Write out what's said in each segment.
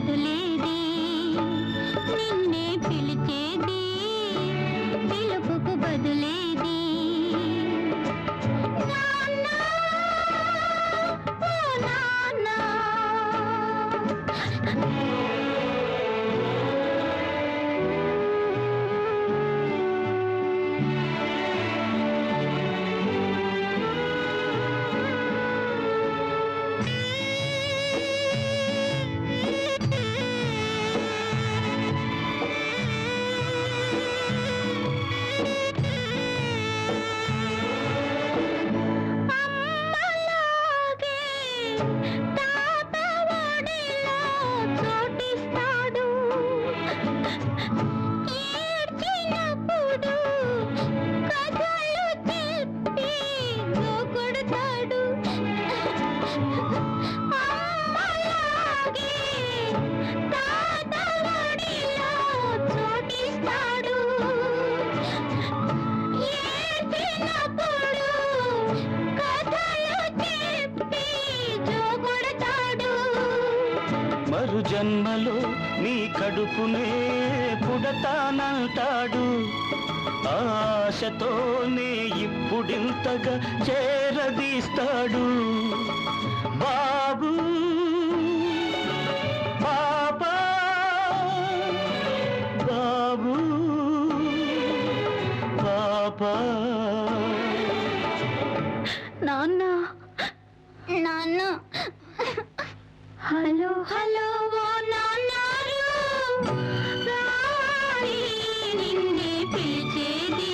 బదులేది నిన్నే పిలిచేది పిలుపుకు బదులేది నాన్నా ఓ నాన్నా మరు జన్మలో నీ కడుపునే పుడతానంటాడు ఆశతోనే ఇప్పుడింతగా చేరదీస్తాడు బాబు పాపా బాబు పాపా నాన్న నాన్న హలో హలో ఓ నాన్నారు రావాలి నిన్నే పిలిచేది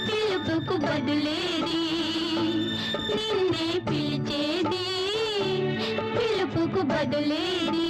పిలుపుకు బదులేది నిన్నే పిలిచేది పిలుపుకు బదులేది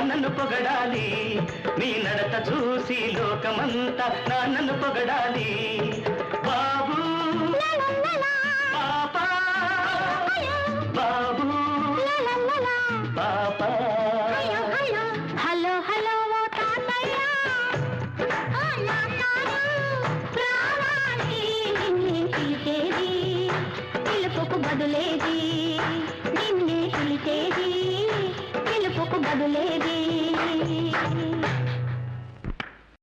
నన్ను పొగడాలి నీ నడత చూసి లోకమంతా నన్ను పొగడాలి బాబు పాపా బాబు పాపా హలో హలో ఓ తాతయ్య రావాలి నిన్నే పిలిచేది పిలుపుకు బదులేది నిన్నే పిలిచేది పిలుపుకు బదులేది